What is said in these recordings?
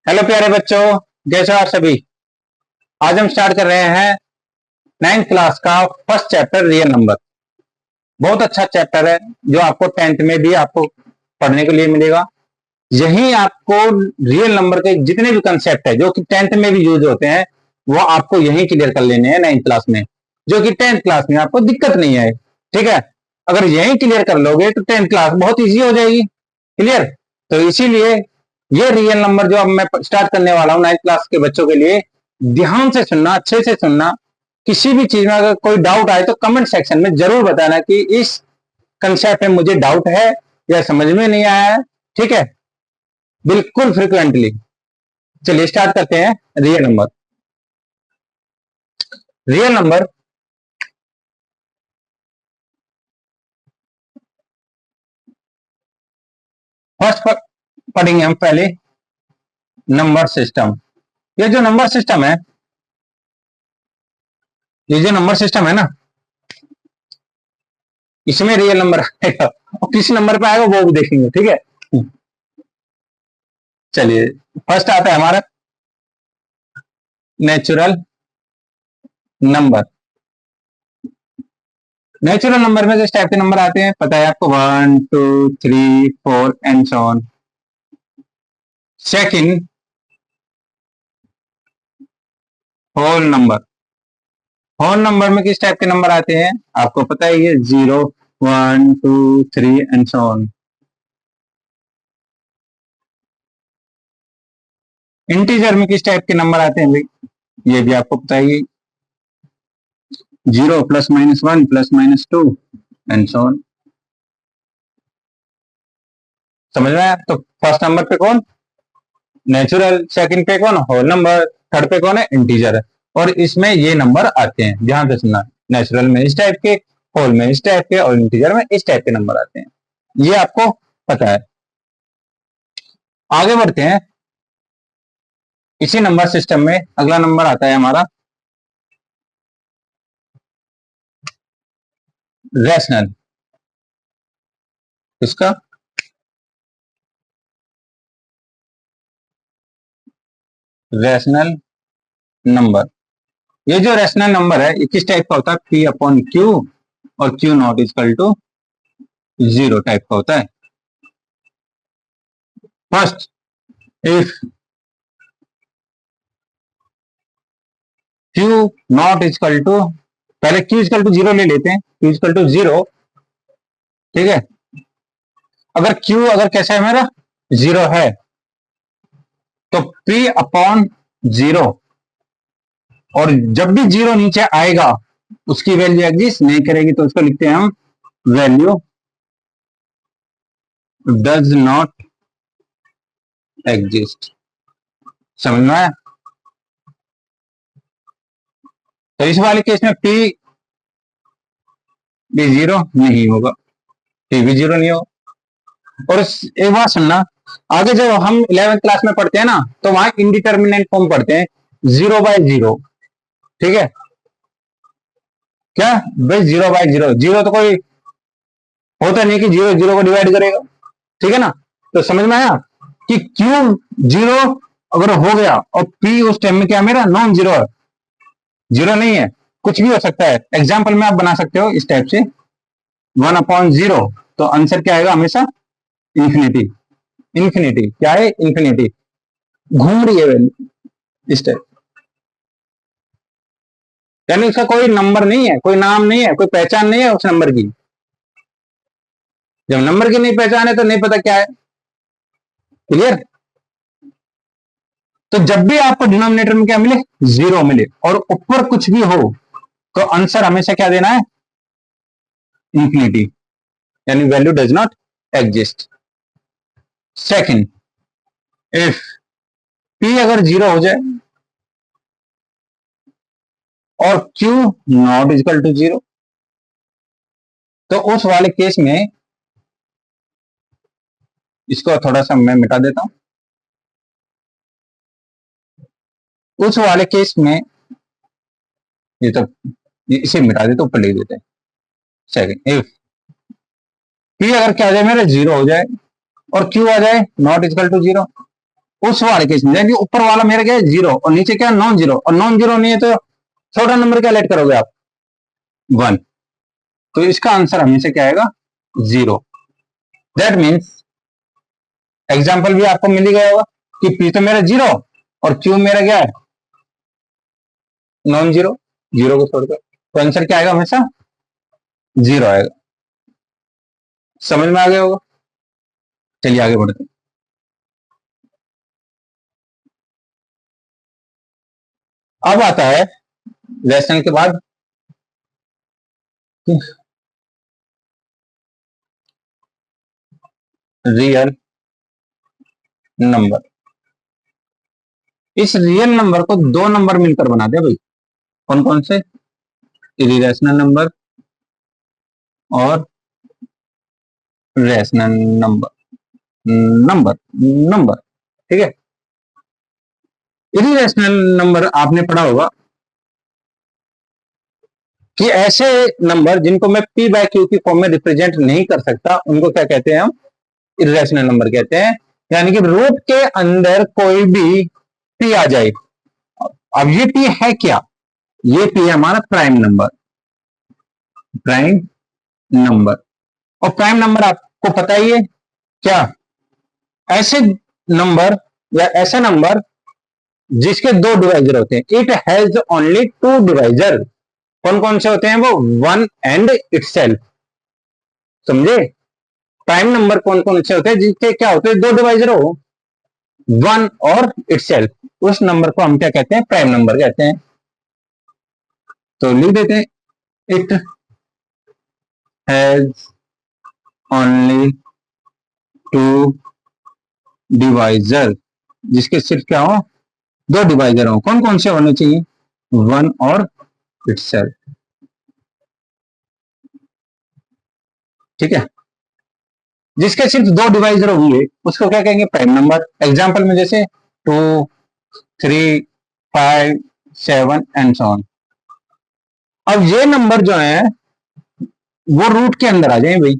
Hello प्यारे बच्चों, कैसे हो आप सभी। आज हम स्टार्ट कर रहे हैं 9th क्लास का फर्स्ट चैप्टर रियल नंबर। बहुत अच्छा चैप्टर है जो आपको 10th में भी आपको पढ़ने के लिए मिलेगा। यही आपको रियल नंबर के जितने भी कंसेप्ट है जो कि 10th में भी यूज होते हैं वो आपको यही क्लियर कर लेने हैं 9th क्लास में, जो कि 10th क्लास में आपको दिक्कत नहीं है। ठीक है, अगर यही क्लियर कर लोगे तो 10th क्लास बहुत ईजी हो जाएगी। क्लियर। तो इसीलिए ये रियल नंबर जो अब मैं स्टार्ट करने वाला हूँ 9th क्लास के बच्चों के लिए, ध्यान से सुनना, अच्छे से सुनना। किसी भी चीज में अगर कोई डाउट आए तो कमेंट सेक्शन में जरूर बताना कि इस कंसेप्ट में मुझे डाउट है या समझ में नहीं आया है। ठीक है, बिल्कुल फ्रिक्वेंटली। चलिए स्टार्ट करते हैं। Real number. Real number first पढ़ेंगे हम पहले नंबर सिस्टम। ये जो नंबर सिस्टम है, ये जो नंबर सिस्टम है ना, इसमें रियल नंबर आएगा और किस नंबर पे आएगा वो भी देखेंगे। ठीक है, चलिए फर्स्ट आता है हमारा नेचुरल नंबर। नेचुरल नंबर में किस टाइप के नंबर आते हैं पता है आपको, 1 2 3 4 and so on. Second, whole number. Whole number में किस टाइप के नंबर आते हैं आपको पता है, ये 0 1 2 3 एंड सो ऑन। इंटीजर में किस टाइप के नंबर आते हैं भाई, ये भी आपको पता है, 0 plus minus 1 plus minus 2 and so on. समझ में आया। तो फर्स्ट नंबर पे कौन, नेचुरल। सेकंड पे कौन, होल नंबर। थर्ड पे कौन है, इंटीजर है। और इसमें ये नंबर आते हैं, ध्यान से सुनना। नेचुरल में इस टाइप के, होल में इस टाइप के और इंटीजर में इस टाइप के नंबर आते हैं, ये आपको पता है। आगे बढ़ते हैं। इसी नंबर सिस्टम में अगला नंबर आता है हमारा रैशनल। इसका रैशनल नंबर। ये जो रैशनल नंबर है ये किस टाइप का होता है, पी अपॉन क्यू और Q not equal to 0 type का होता है। First, if Q not equal to, पहले क्यू इजकल टू 0 ले लेते हैं, क्यू इजकल टू 0। ठीक है, अगर क्यू अगर कैसा है मेरा 0 है तो पी अपॉन 0, और जब भी 0 नीचे आएगा उसकी वैल्यू एग्जिस्ट नहीं करेगी, तो उसको लिखते हैं हम वैल्यू डज नॉट एग्जिस्ट। समझ में आया। तो इस वाले केस में पी भी 0 नहीं होगा, पी भी 0 नहीं होगा। और एक बात सुनना, आगे जब हम 11th क्लास में पढ़ते हैं ना तो वहां इंडिटर्मिनेंट फॉर्म पढ़ते हैं 0/0। ठीक है, क्या भाई 0/0, 0 तो कोई होता नहीं कि 0 0 को डिवाइड करेगा। ठीक है ना। तो समझ में आया कि क्यू 0 अगर हो गया और पी उस टाइम में क्या मेरा नॉन 0 है, 0 नहीं है, कुछ भी हो सकता है। एग्जाम्पल में आप बना सकते हो इस टाइप से 1/0, तो आंसर क्या आएगा हमेशा इंफिनिटी। इंफिनिटी क्या है, इंफिनिटी। घूम रही है वैल्यू इस टाइप, यानी उसका कोई नंबर नहीं है, कोई नाम नहीं है, कोई पहचान नहीं है उस नंबर की। जब नंबर की नहीं पहचान है तो नहीं पता क्या है। क्लियर। तो जब भी आपको डिनोमिनेटर में क्या मिले, 0 मिले और ऊपर कुछ भी हो तो आंसर हमेशा क्या देना है, इंफिनिटी, यानी value does not exist. Second, if P अगर 0 हो जाए और क्यू नॉट इजकल टू 0, तो उस वाले केस में, इसको थोड़ा सा मैं मिटा देता हूं, उस वाले केस में ये तो इसे मिटा देते, ऊपर लिख देते हैं। सेकंड, इफ पी अगर क्या आ जाए मेरे 0 हो जाए और क्यू आ जाए नॉट इजकल टू 0, उस वाले केस में, ऊपर वाला मेरा क्या है 0 और नीचे क्या नॉन जीरो, और नॉन जीरो नहीं है तो छोटा नंबर क्या लेट करोगे आप 1, तो इसका आंसर हमेशा क्या आएगा 0। दैट मीन्स एग्जाम्पल भी आपको मिल ही गया होगा कि पी तो मेरा 0 और क्यू मेरा क्या है नॉन जीरो, जीरो को छोड़कर, तो आंसर क्या आएगा हमेशा 0 आएगा। समझ में आ गया होगा। चलिए आगे बढ़ते हैं। अब आता है रैशनल के बाद रियल नंबर। इस रियल नंबर को दो नंबर मिलकर बना दे भाई, कौन कौन से, इरेशनल नंबर और रेशनल नंबर, नंबर नंबर, ठीक है। इरेशनल नंबर आपने पढ़ा होगा कि ऐसे नंबर जिनको मैं p बाय क्यू की फॉर्म में रिप्रेजेंट नहीं कर सकता उनको क्या कहते हैं हम, इरेशनल नंबर कहते हैं। यानी कि रूट के अंदर कोई भी p आ जाए। अब ये p है क्या, ये p है हमारा प्राइम नंबर, प्राइम नंबर। और प्राइम नंबर आपको पता ही है क्या, ऐसे नंबर या ऐसा नंबर जिसके दो डिवाइजर होते हैं। It has only two divisor. कौन कौन से होते हैं वो, 1 एंड इटसेल्फ। समझे, प्राइम नंबर कौन कौन से होते हैं जिसके क्या होते हैं दो डिवाइजर हो, 1 और इटसेल्फ, उस नंबर को हम क्या कहते हैं, प्राइम नंबर कहते हैं। तो लिख देते हैं, it has only two divisor, जिसके सिर्फ क्या हो, दो डिवाइजर हो। कौन कौन से होने चाहिए, 1 और इटसेल्फ, ठीक है। जिसके सिर्फ दो डिवाइजर होंगे उसको क्या कहेंगे, प्राइम नंबर। एग्जांपल में जैसे 2, 3, 5, 7 एंड सो ऑन। अब ये नंबर जो है वो रूट के अंदर आ जाए भाई,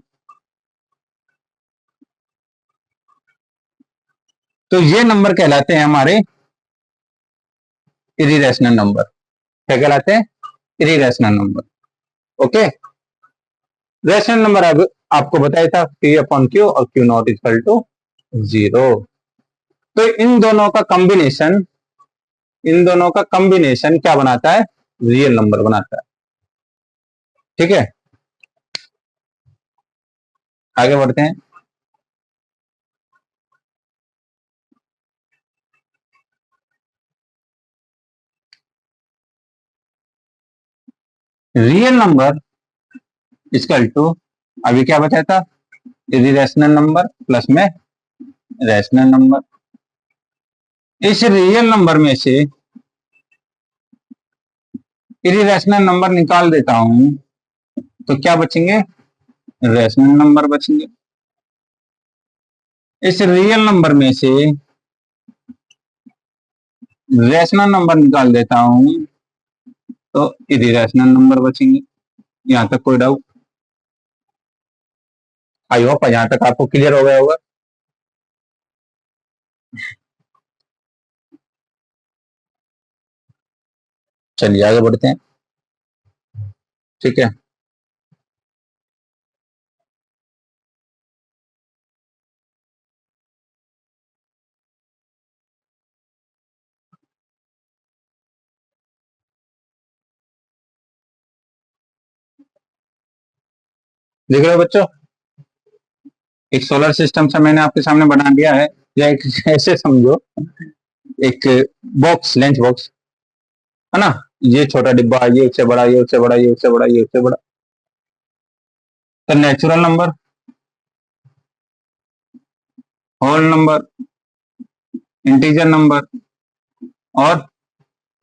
तो ये नंबर कहलाते हैं हमारे इरेशनल नंबर। क्या कहलाते हैं, irrational number. Okay, rational number अब आपको बताया था P अपॉन Q और Q नॉट इक्वल टू 0। तो इन दोनों का कॉम्बिनेशन क्या बनाता है, रियल नंबर बनाता है, ठीक है। आगे बढ़ते हैं। रियल नंबर इक्वल टू, अभी क्या बताया था, इरेशनल नंबर प्लस में रैशनल नंबर। इस रियल नंबर में से इरेशनल नंबर निकाल देता हूं तो क्या बचेंगे, रैशनल नंबर बचेंगे। इस रियल नंबर में से रैशनल नंबर निकाल देता हूं तो इरेशनल नंबर बचेंगे। यहां तक कोई डाउट, आई होप यहां तक आपको क्लियर हो गया होगा। चलिए आगे बढ़ते हैं, ठीक है। देख रहे हो बच्चों, एक सोलर सिस्टम से मैंने आपके सामने बना दिया है, या एक ऐसे समझो, एक बॉक्स, लंच बॉक्स है ना, ये छोटा डिब्बा, ये उससे बड़ा, ये उससे बड़ा, ये उससे बड़ा, ये उससे बड़ा। तो natural number, whole number, integer number और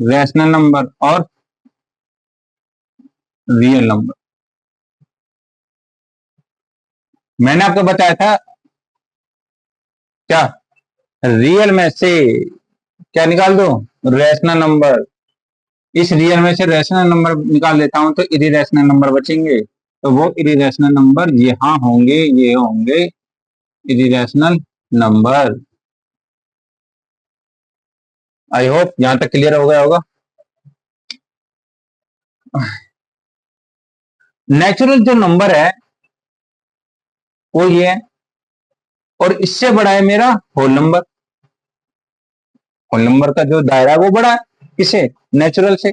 रैशनल नंबर और रियल नंबर। मैंने आपको बताया था क्या, रियल में से क्या निकाल दो, रैशनल नंबर। इस रियल में से रैशनल नंबर निकाल लेता हूं तो इरेशनल नंबर बचेंगे, तो वो इरेशनल नंबर यहाँ होंगे, ये होंगे इरेशनल नंबर। आई होप यहां तक क्लियर हो गया होगा। नेचुरल जो नंबर है वो ये है, और इससे बड़ा है मेरा होल नंबर। होल नंबर का जो दायरा है वो बड़ा है किसे, नेचुरल से।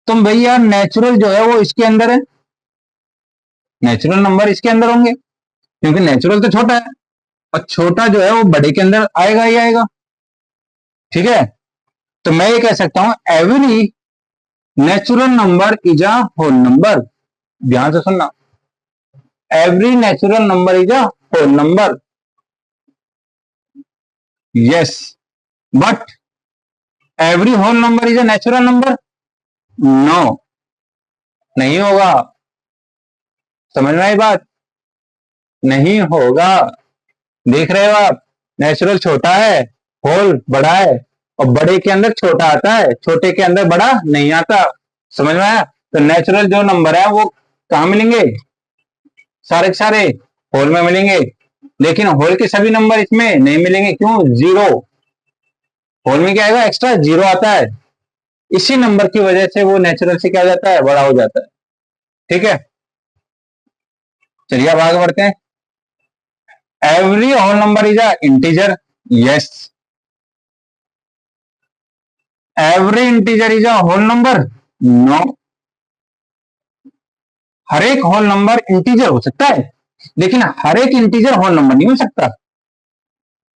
तो भैया नेचुरल जो है वो इसके अंदर है, नेचुरल नंबर इसके अंदर होंगे, क्योंकि नेचुरल तो छोटा है, और छोटा जो है वो बड़े के अंदर आएगा ही आएगा। ठीक है, तो मैं ये कह सकता हूं every natural number is a whole number. ध्यान से सुनना, every natural number is a whole number. Yes, but every whole number is a natural number. No, नहीं होगा। समझ में आई बात? नहीं होगा। देख रहे हो आप, नेचुरल छोटा है, होल बड़ा है, और बड़े के अंदर छोटा आता है, छोटे के अंदर बड़ा नहीं आता। समझ में आया? तो नेचुरल जो नंबर है वो कहां मिलेंगे, सारे के सारे होल में मिलेंगे, लेकिन होल के सभी नंबर इसमें नहीं मिलेंगे। क्यों? जीरो। होल में क्या आएगा, एक्स्ट्रा जीरो आता है। इसी नंबर की वजह से वो नेचुरल से क्या हो जाता है, बड़ा हो जाता है। ठीक है, चलिए अब आगे बढ़ते हैं। Every whole number is a integer. Yes, every integer is a whole number. No, हर एक होल नंबर इंटीजर हो सकता है, लेकिन हर एक इंटीजर होल नंबर नहीं हो सकता,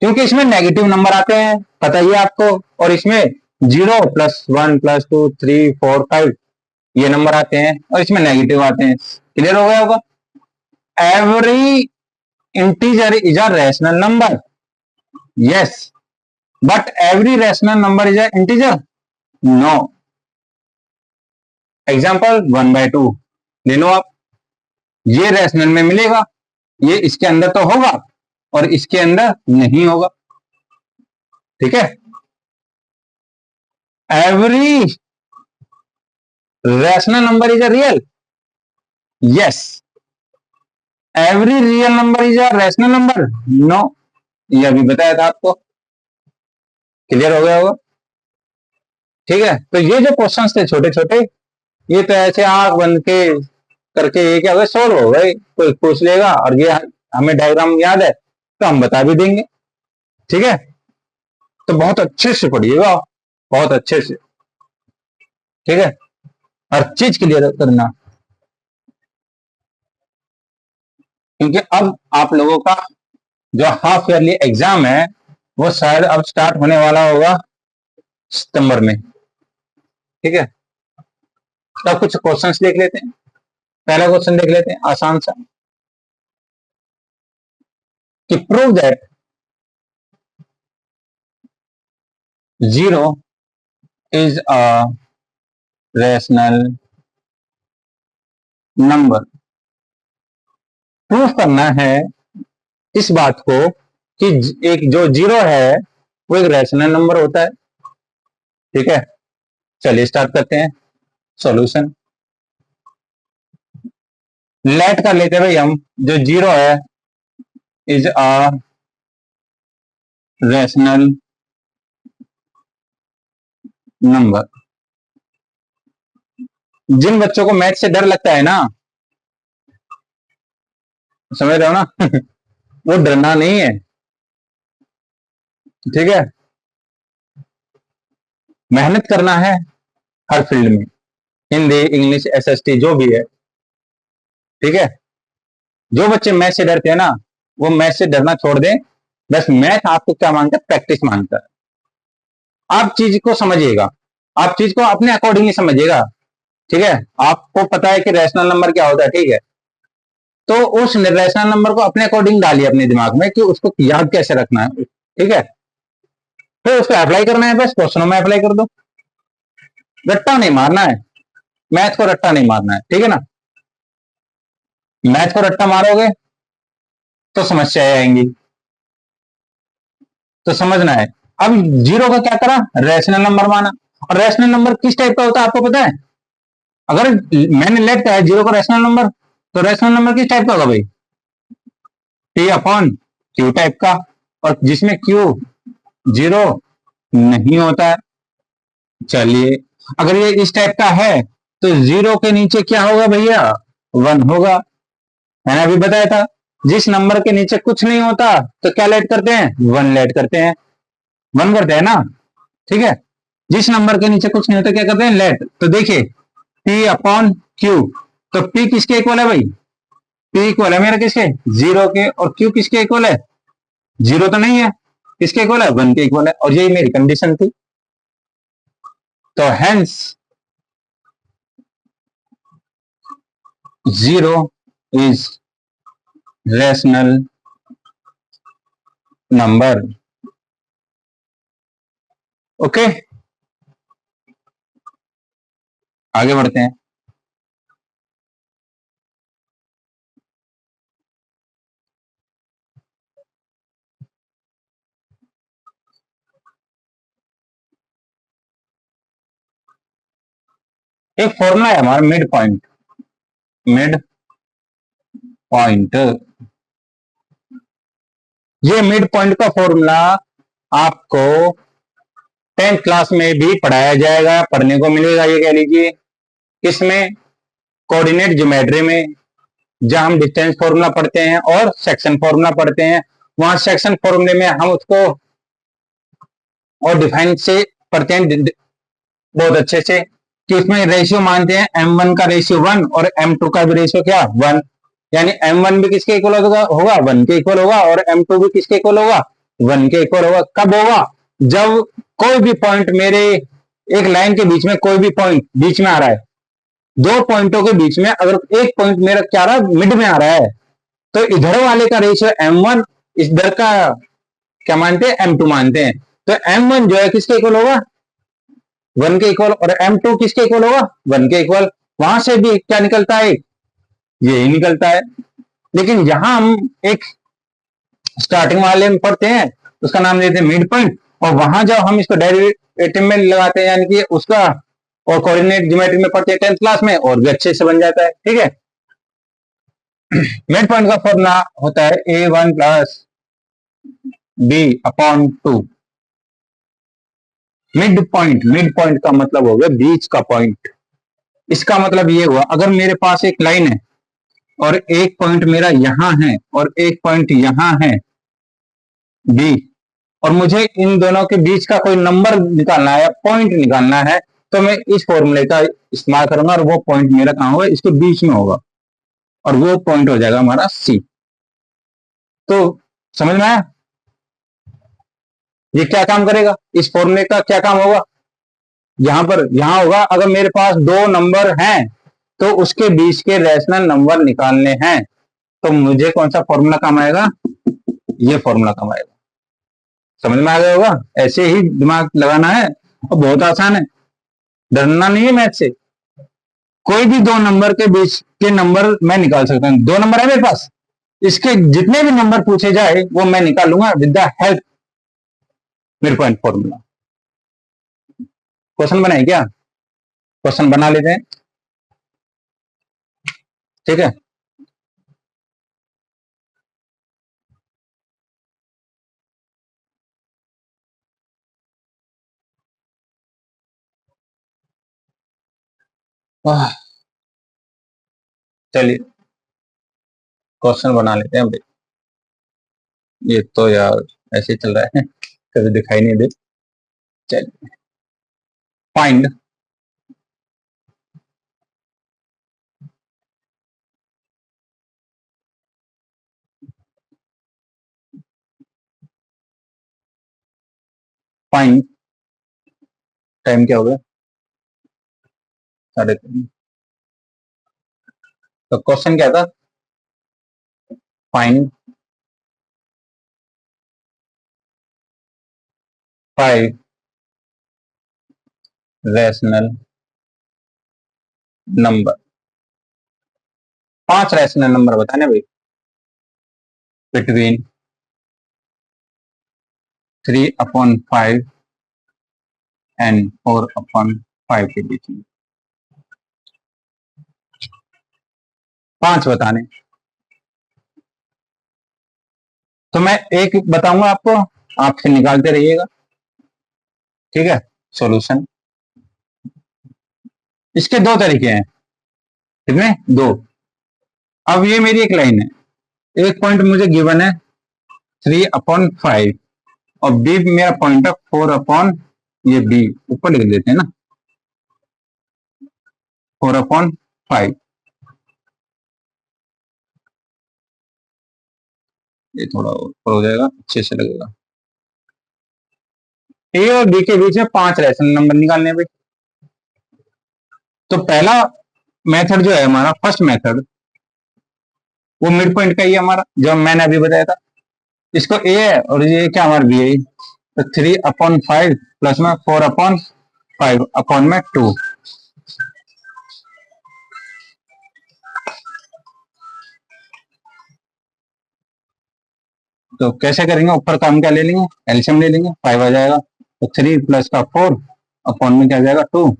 क्योंकि इसमें नेगेटिव नंबर आते हैं, पता ही है आपको। और इसमें 0 +1 +2 3 4 5 ये नंबर आते हैं, और इसमें नेगेटिव आते हैं। क्लियर हो गया होगा? Every integer is a rational number. Yes, but every rational number is a integer. No. Example 1/2 ले लो आप, ये रैशनल में मिलेगा, ये इसके अंदर तो होगा और इसके अंदर नहीं होगा। ठीक है, every rational number is a real. Yes, every real number is a rational number. No, ये अभी बताया था आपको। क्लियर हो गया होगा? ठीक है, तो ये जो क्वेश्चंस थे छोटे छोटे, ये तो ऐसे आंख बंद के करके ये क्या हो गए, सोल्व हो गए। कोई पूछ लेगा और ये हमें डायग्राम याद है तो हम बता भी देंगे। ठीक है, तो बहुत अच्छे से पढ़िएगा, बहुत अच्छे से। ठीक है, हर चीज क्लियर करना, क्योंकि अब आप लोगों का जो हाफ ईयरली एग्जाम है वो शायद अब स्टार्ट होने वाला होगा सितंबर में। ठीक है, तो कुछ क्वेश्चंस देख लेते हैं। पहला क्वेश्चन देख लेते हैं, आसान सा, कि prove that 0 is a rational number. Proof करना है इस बात को कि एक जो 0 है वो एक रैशनल नंबर होता है। ठीक है, चलिए स्टार्ट करते हैं सॉल्यूशन। लेट कर लेते हैं भाई हम, जो 0 है इज अ रैशनल नंबर। जिन बच्चों को मैथ से डर लगता है ना, समझ रहे हो ना वो डरना नहीं है। ठीक है, मेहनत करना है हर फील्ड में, हिंदी इंग्लिश एसएसटी जो भी है। ठीक है, जो बच्चे मैथ से डरते हैं ना, वो मैथ से डरना छोड़ दें। बस मैथ आपको क्या मांगता है, प्रैक्टिस मांगता है। आप चीज को समझिएगा, आप चीज को अपने अकॉर्डिंगली समझिएगा। ठीक है, आपको पता है कि रैशनल नंबर क्या होता है, ठीक है, तो उस रैशनल नंबर को अपने अकॉर्डिंग डालिए अपने दिमाग में कि उसको याद कैसे रखना है। ठीक है, फिर उसको अप्लाई करना है, बस क्वेश्चनों में अप्लाई कर दो। रट्टा नहीं मारना है, मैथ को रट्टा नहीं मारना है। ठीक है ना, मैथ को रट्टा मारोगे तो समस्याएं आएंगी। तो समझना है। अब 0 का क्या करा, रैशनल नंबर माना। और रैशनल नंबर किस टाइप का होता है आपको पता है? अगर मैंने लेट का है 0 का रैशनल नंबर, तो रैशनल नंबर किस टाइप का होगा भाई, T/Q टाइप का। और जिसमें Q 0 नहीं होता है। चलिए, अगर ये इस टाइप का है तो 0 के नीचे क्या होगा भैया? 1 होगा। मैंने अभी बताया था, जिस नंबर के नीचे कुछ नहीं होता तो क्या लेट करते हैं? 1 लेट करते हैं। 1 करते हैं ना, ठीक है। जिस नंबर के नीचे कुछ नहीं होता क्या करते हैं? लेट। तो देखिए, P अपॉन Q, तो P किसके इक्वल है भाई? P इक्वल है मेरा किसके? 0 के। और Q किसके इक्वल है? 0 तो नहीं है, किसके इक्वल है? 1 के इक्वल है। और यही मेरी कंडीशन थी। तो hence 0 is rational number. Okay, आगे बढ़ते हैं। एक फॉर्मूला है हमारा मिड पॉइंट। मिड पॉइंट, ये मिड पॉइंट का फॉर्मूला आपको 10th क्लास में भी पढ़ाया जाएगा, पढ़ने को मिलेगा। ये कह लीजिए किसमें? कोऑर्डिनेट ज्योमेट्री में, जहां हम डिस्टेंस फॉर्मूला पढ़ते हैं और सेक्शन फॉर्मूला पढ़ते हैं। वहां सेक्शन फॉर्मूले में हम उसको और डिफाइन से पढ़ते हैं बहुत अच्छे से, कि उसमें रेशियो मानते हैं M1 का रेशियो 1 और M2 का भी रेशियो क्या? 1। यानी M1 भी किसके इक्वल होगा? 1 के इक्वल होगा। और M2 भी किसके इक्वल होगा? 1 के इक्वल होगा। कब होगा? जब कोई भी पॉइंट मेरे एक लाइन के बीच में, कोई भी पॉइंट बीच में आ रहा है, दो पॉइंटों के बीच में अगर एक पॉइंट मेरा क्या रहा है? मिड में आ रहा है, तो इधर वाले का रेशियो M1, इधर का क्या मानते हैं? M2 मानते हैं। तो M1 जो है किसके इक्वल होगा? 1 के इक्वल। और M2 किसके इक्वल होगा? 1 के इक्वल। वहां से भी क्या निकलता है? यही निकलता है। लेकिन यहां हम एक स्टार्टिंग वाले में पढ़ते हैं, उसका नाम देते हैं मिड पॉइंट। और वहां जब हम इसको डेरिवेटिव में लगाते हैं, यानी कि उसका और कोऑर्डिनेट ज्योमेट्री में पढ़ते हैं 10th क्लास में, और भी अच्छे से बन जाता है। ठीक है, मिड पॉइंट का फॉर्मूला होता है A1 plus B upon 2। Mid point का मतलब हो गया बीच का पॉइंट। इसका मतलब ये हुआ, अगर मेरे पास एक लाइन है और एक पॉइंट मेरा यहां है और एक पॉइंट यहां है B, और मुझे इन दोनों के बीच का कोई नंबर निकालना है या पॉइंट निकालना है, तो मैं इस फॉर्मूले का इस्तेमाल करूंगा। और वो पॉइंट मेरा कहां होगा? इसके बीच में होगा, और वो पॉइंट हो जाएगा हमारा C। तो समझ में आया ये क्या काम करेगा? इस फॉर्मूले का क्या काम होगा? यहां पर यहां होगा, अगर मेरे पास दो नंबर हैं तो उसके बीच के रैशनल नंबर निकालने हैं, तो मुझे कौन सा फॉर्मूला काम आएगा? ये फॉर्मूला काम आएगा। समझ में आ गया होगा। ऐसे ही दिमाग लगाना है, और बहुत आसान है, डरना नहीं है मैथ से। कोई भी दो नंबर के बीच के नंबर मैं निकाल सकता हूं। दो नंबर है मेरे पास, इसके जितने भी नंबर पूछे जाए वो मैं निकालूंगा with the help mid point formula. Question बनाए क्या? क्वेश्चन बना लेते हैं, ठीक है। चलिए क्वेश्चन बना लेते हैं भाई। ये तो यार ऐसे ही चल रहा है, कभी दिखाई नहीं दे। चलिए, फाइंड फाइंड टाइम क्या हो गया? 3:30। तो क्वेश्चन क्या था? Find 5 rational number. 5 rational number बताने भाई, बिटवीन 3/5 एंड 4/5 के बीच में। 5 बताने। तो मैं एक बताऊंगा आपको, आप फिर निकालते रहिएगा। ठीक है, सॉल्यूशन। इसके दो तरीके हैं, कितने? दो। अब ये मेरी एक लाइन है, एक पॉइंट मुझे गिवन है 3/5 और बी मेरा पॉइंट है 4 ये बी ऊपर लिख देते हैं ना, 4/5। ये थोड़ा ऊपर हो जाएगा, अच्छे से लगेगा। ए और बी के बीच में 5 रैशनल नंबर निकालने हैं भाई। तो पहला मेथड जो है हमारा, फर्स्ट मेथड, वो मिड पॉइंट का ही है हमारा, जो मैंने अभी बताया था। इसको ए है और ये क्या हमारा बी है, तो 3/5 प्लस में 4/5 अपॉन में 2। तो कैसे करेंगे, ऊपर का हम क्या ले लेंगे, एलसीएम ले लेंगे, 5 आ जाएगा, तो 3 प्लस का 4 अपॉन में क्या आ जाएगा 2,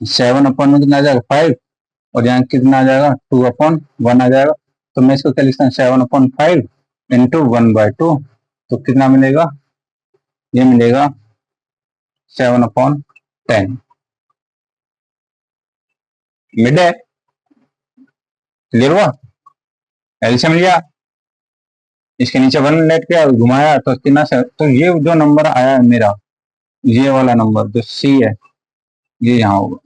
7 अपॉन में कितना आ जाएगा 5, और यहाँ कितना आ जाएगा 2/1 आ जाएगा। तो मैं इसको क्या लिखता हूँ, 7/5 इंटू 1/2, तो कितना मिलेगा, ये मिलेगा 7/10। मिड है, क्लियर हुआ? एलसीएम लिया, इसके नीचे 1 लेट किया, घुमाया तो कितना से, तो ये जो नंबर आया है मेरा, ये वाला नंबर जो सी है, ये यहाँ होगा।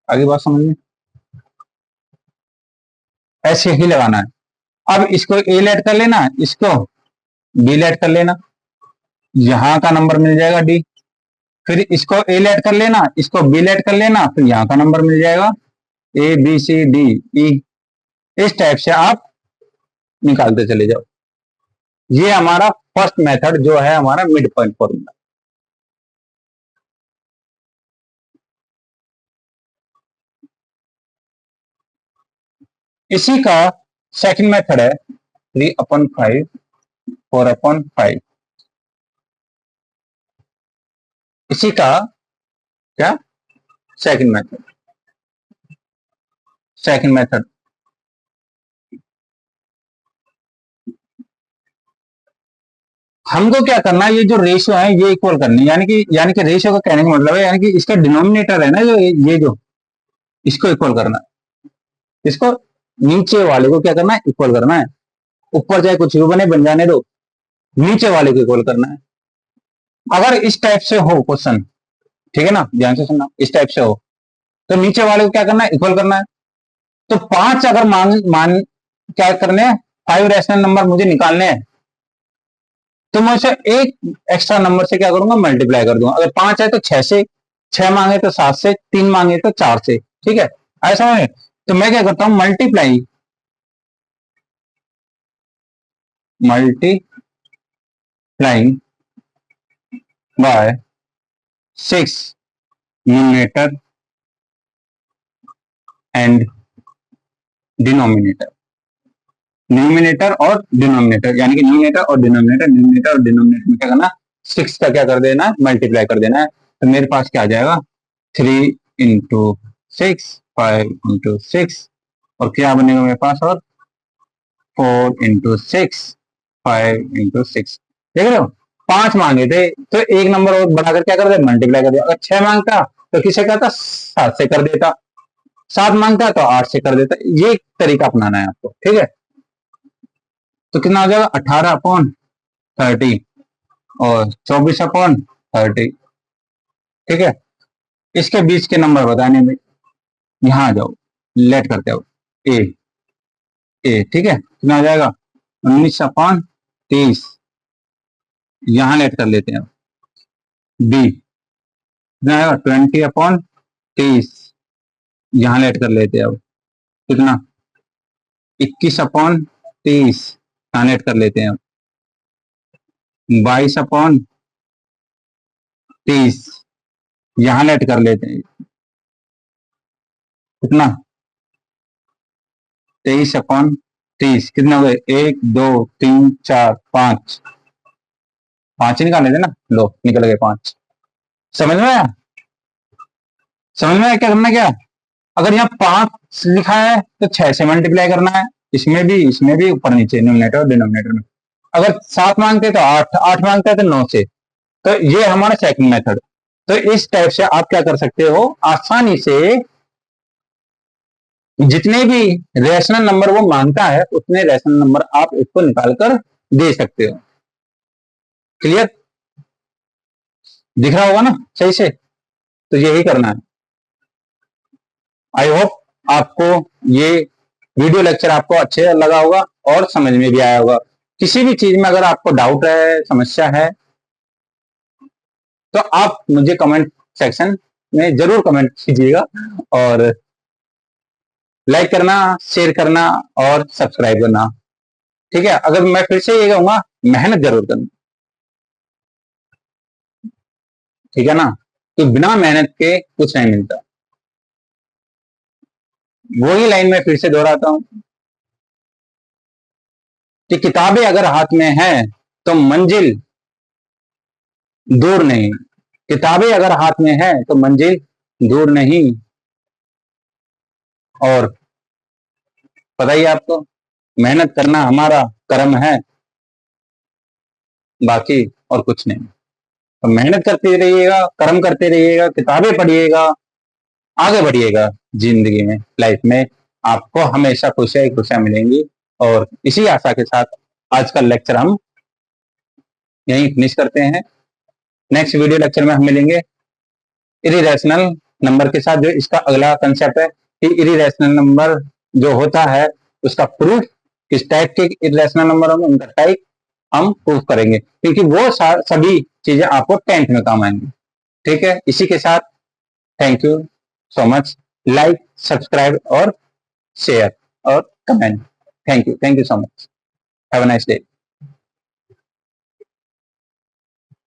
आगे बात समझ में? ऐसे ही लगाना है। अब इसको ए लेट कर लेना, इसको बी लेट कर लेना, यहाँ का नंबर मिल जाएगा डी। फिर इसको ए लेट कर लेना, इसको बी लेट कर लेना, फिर यहाँ का नंबर मिल जाएगा A B C D E. इस टाइप से आप निकालते चले जाओ। ये हमारा फर्स्ट मेथड जो है हमारा मिड पॉइंट फॉर्मूला। इसी का सेकंड मेथड है 3/5 4/5। इसी का क्या सेकंड मेथड, सेकंड मेथड हमको क्या करना है, ये जो रेशियो है ये इक्वल करनी है, यानी कि रेशियो का कहने का मतलब है, यानी कि इसका डिनोमिनेटर है ना जो ये जो, इसको इक्वल करना है। इसको नीचे वाले को क्या करना है, इक्वल करना है। ऊपर चाहे कुछ भी बने बन जाने दो, नीचे वाले को इक्वल करना है। अगर इस टाइप से हो क्वेश्चन, ठीक है ना, ध्यान से सुनना, इस टाइप से हो तो नीचे वाले को क्या करना है, इक्वल करना है। तो 5 अगर मान क्या करने हैं, 5 रैशनल नंबर मुझे निकालने हैं, तो मैं उसे एक एक्स्ट्रा नंबर से क्या करूंगा, मल्टीप्लाई कर दूंगा। अगर 5 है तो 6 से, 6 मांगे तो 7 से, 3 मांगे तो 4 से, ठीक है, ऐसा है। तो मैं क्या करता हूं, multiply by 6 numerator and denominator. Numerator और डिनोमिनेटर, यानी कि न्यूमिनेटर और डिनोमिनेटर में क्या करना, 6 का क्या कर देना है, मल्टीप्लाई कर देना है। तो मेरे पास क्या आ जाएगा, 3 इंटू 6, 5 इंटू 6, और क्या बनेगा मेरे पास, और 4 इंटू 6, 5 इंटू 6। देख रहे हो, 5 मांगे थे तो एक नंबर और बढ़ाकर क्या कर दे, मल्टीप्लाई कर दिया। अगर 6 मांगता तो किसे करता, 7 से कर देता। 7 मांगता तो 8 से कर देता। ये तरीका अपनाना है आपको, ठीक है। तो कितना हो जाएगा, 18/30 और 24/30, ठीक है। इसके बीच के नंबर बताने में यहां आ जाओ, लेट करते हो ए ए, ठीक है। कितना हो जाएगा, 19/30, यहां लेट कर लेते हैं। बी कितना आएगा, 20/30, यहां लेट कर लेते हैं। अब कितना, 21/30, यहां लेट कर लेते हैं। 22/30, यहां लेट कर लेते हैं। कितना, 23/30, कितना हो गए, 1 2 3 4 5, 5 ही निकाले थे ना, लो निकल गए 5। समझ में आया, समझ में आया क्या करना, क्या अगर यहाँ 5 लिखा है तो 6 से मल्टीप्लाई करना है, इसमें भी ऊपर नीचे, न्यूमरेटर और डिनोमिनेटर में। अगर 7 मांगते तो 8, 8 मांगता है तो 9 से। तो ये हमारा सेकंड मेथड। तो इस टाइप से आप क्या कर सकते हो, आसानी से जितने भी रेशनल नंबर वो मांगता है उतने रेशनल नंबर आप इसको निकाल कर दे सकते हो। क्लियर, दिख रहा होगा ना सही से? तो यही करना है। आई होप आपको ये वीडियो लेक्चर आपको अच्छे लगा होगा और समझ में भी आया होगा। किसी भी चीज में अगर आपको डाउट है, समस्या है, तो आप मुझे कमेंट सेक्शन में जरूर कमेंट कीजिएगा, और लाइक करना, शेयर करना और सब्सक्राइब करना। ठीक है, अगर मैं फिर से ये कहूंगा, मेहनत जरूर करना। ठीक है ना, तो बिना मेहनत के कुछ नहीं मिलता। वही लाइन में फिर से दोहराता हूं कि किताबें अगर हाथ में है तो मंजिल दूर नहीं। किताबें अगर हाथ में है तो मंजिल दूर नहीं। और पता ही आपको, मेहनत करना हमारा कर्म है, बाकी और कुछ नहीं। तो मेहनत करते रहिएगा, कर्म करते रहिएगा, किताबें पढ़िएगा, आगे बढ़िएगा जिंदगी में, लाइफ में आपको हमेशा खुशियां ही खुशियां मिलेंगी। और इसी आशा के साथ आज का लेक्चर हम यहीं फिनिश करते हैं। नेक्स्ट वीडियो लेक्चर में हम मिलेंगे इरेशनल नंबर के साथ, जो इसका अगला कंसेप्ट है कि इरेशनल नंबर जो होता है उसका प्रूफ, किस टाइप के इरेशनल नंबर होंगे उनका टाइप हम प्रूफ करेंगे, क्योंकि वो सभी चीजें आपको 10th में काम आएंगी। ठीक है, इसी के साथ thank you so much. Like, subscribe और शेयर और comment. Thank you so much. Have a nice day.